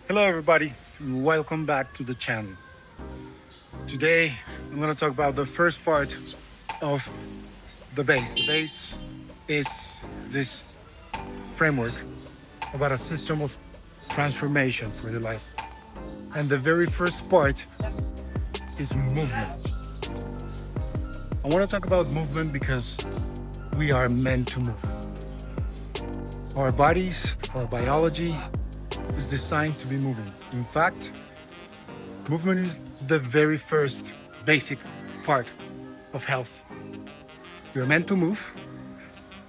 Hello, everybody, and welcome back to the channel. Today, I'm going to talk about the first part of the base. The base is this framework about a system of transformation for your life. And the very first part is movement. I want to talk about movement because we are meant to move. Our bodies, our biology is designed to be moving. In fact, movement is the very first basic part of health. You're meant to move,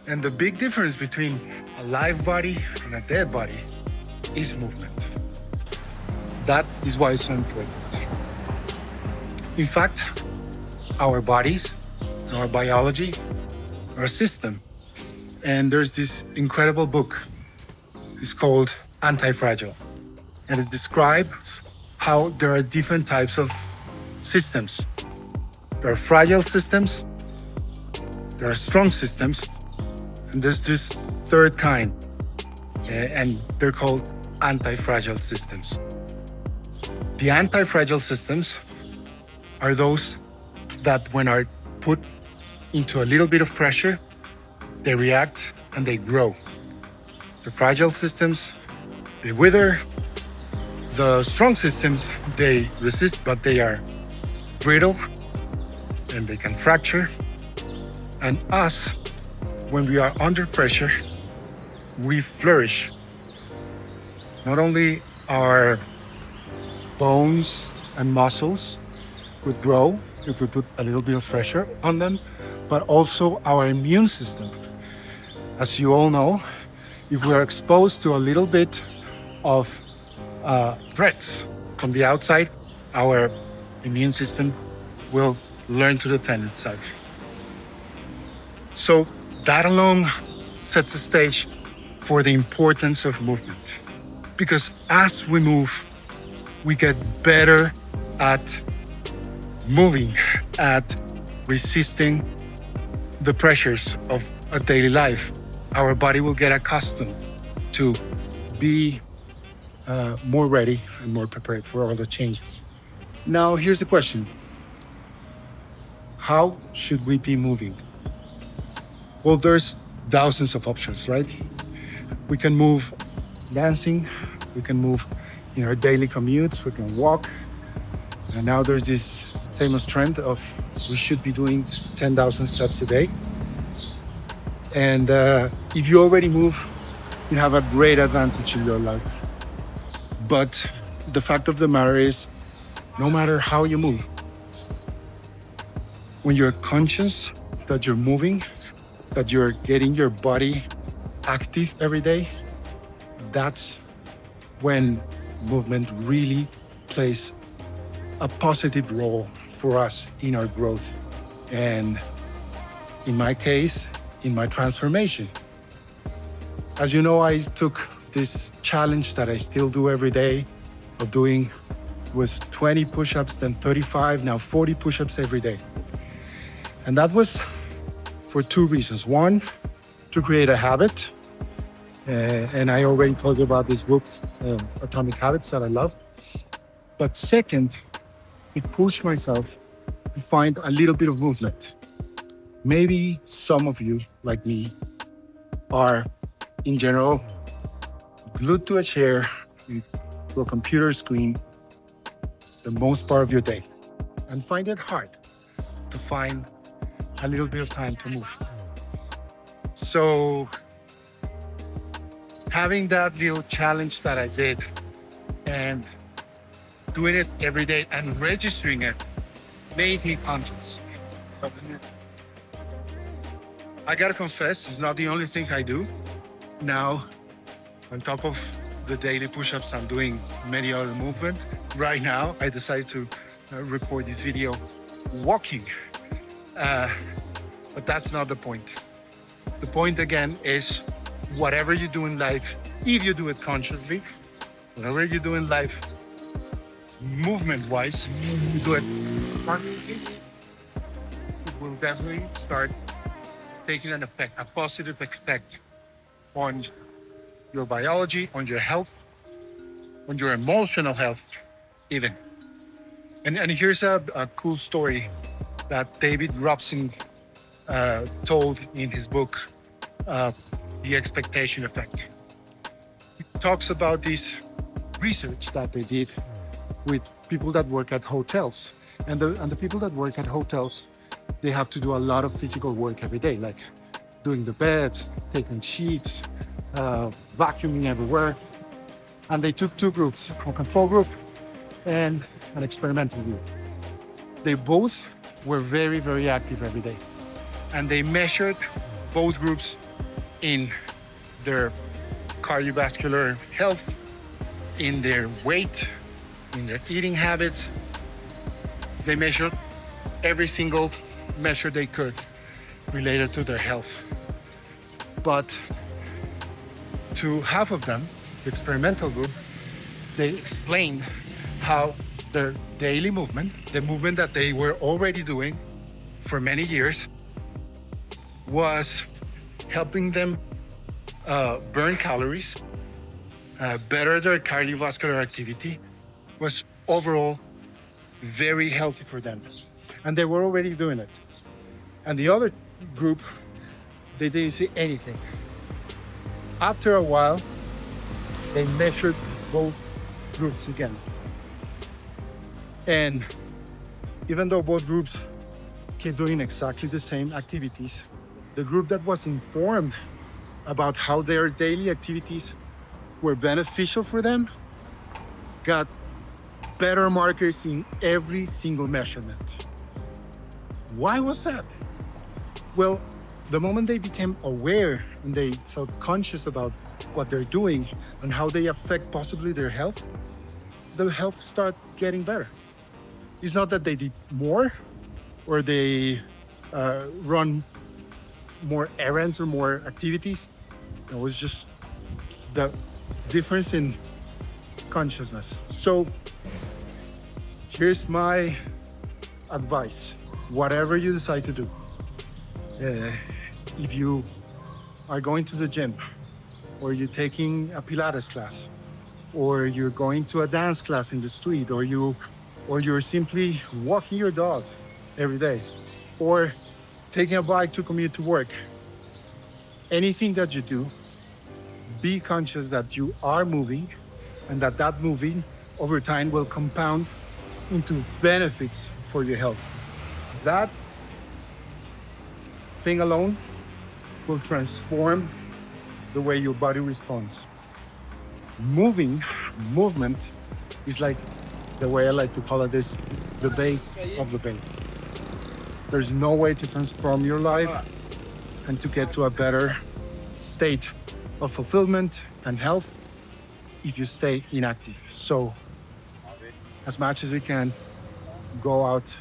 and the big difference between a live body and a dead body is movement. That is why it's so important. In fact, our bodies, our biology, our system, and there's this incredible book. It's called Antifragile, and it describes how there are different types of systems. There are fragile systems, there are strong systems, and there's this third kind, and they're called anti-fragile systems. The anti-fragile systems are those that, when are put into a little bit of pressure, they react and they grow. The fragile systems, they wither. The strong systems, they resist, but they are brittle and they can fracture. And us, when we are under pressure, we flourish. Not only our bones and muscles would grow if we put a little bit of pressure on them, but also our immune system. As you all know, if we are exposed to a little bit of threats from the outside, our immune system will learn to defend itself. So that alone sets the stage for the importance of movement. Because as we move, we get better at moving, at resisting the pressures of a daily life. Our body will get accustomed to be more ready and more prepared for all the changes. Now, here's the question. How should we be moving? Well, there's thousands of options, right? We can move dancing, we can move in our daily commutes, we can walk. And now there's this famous trend of we should be doing 10,000 steps a day. And if you already move, you have a great advantage in your life. But the fact of the matter is, no matter how you move, when you're conscious that you're moving, that you're getting your body active every day, that's when movement really plays a positive role for us in our growth. And in my case, in my transformation. As you know, I took this challenge that I still do every day of doing was 20 push-ups, then 35, now 40 push-ups every day. And that was for two reasons. One, to create a habit. And I already told you about this book, Atomic Habits, that I love. But second, it pushed myself to find a little bit of movement. Maybe some of you, like me, are in general glued to a chair, to a computer screen, the most part of your day, and find it hard to find a little bit of time to move. So having that little challenge that I did and doing it every day and registering it made me conscious. I gotta confess, it's not the only thing I do. Now, on top of the daily push-ups, I'm doing many other movements. Right now, I decided to record this video walking. But that's not the point. The point again is whatever you do in life, if you do it consciously, whatever you do in life, movement-wise, you do it consciously, it will definitely start taking an effect, a positive effect on your biology, on your health, on your emotional health, even. And here's a cool story that David Robson told in his book, uh, The Expectation Effect. He talks about this research that they did with people that work at hotels. And the people that work at hotels, they have to do a lot of physical work every day, like doing the beds, taking sheets, vacuuming everywhere. And they took two groups, a control group and an experimental group. They both were very, very active every day. And they measured both groups in their cardiovascular health, in their weight, in their eating habits. They measured every single measure they could related to their health. But to half of them, the experimental group, they explained how their daily movement, the movement that they were already doing for many years, was helping them burn calories, better their cardiovascular activity, was overall very healthy for them. And they were already doing it. And the other group, they didn't see anything. After a while, they measured both groups again. And even though both groups kept doing exactly the same activities, the group that was informed about how their daily activities were beneficial for them got better markers in every single measurement. Why was that? Well, the moment they became aware and they felt conscious about what they're doing and how they affect possibly their health, the health started getting better. It's not that they did more or they run more errands or more activities. It was just the difference in consciousness. So here's my advice. Whatever you decide to do, if you are going to the gym, or you're taking a Pilates class, or you're going to a dance class in the street, or you're simply walking your dogs every day, or taking a bike to commute to work, anything that you do, be conscious that you are moving and that moving over time will compound into benefits for your health. That thing alone will transform the way your body responds. Movement is like, the way I like to call it, this is the base of the base. There's no way to transform your life and to get to a better state of fulfillment and health if you stay inactive. So as much as you can, go out,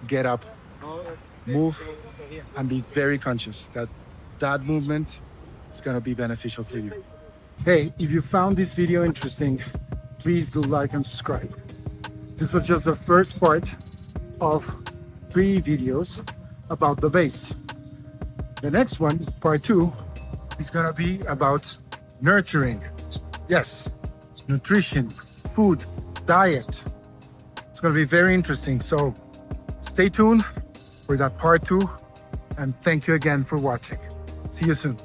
get up, move, and be very conscious that that movement is going to be beneficial for you. Hey, if you found this video interesting, please do like and subscribe. This was just the first part of 3 videos about the base. The next one, part 2, is gonna be about nurturing. Yes, nutrition, food, diet. It's gonna be very interesting. So stay tuned for that part 2, and thank you again for watching. See you soon.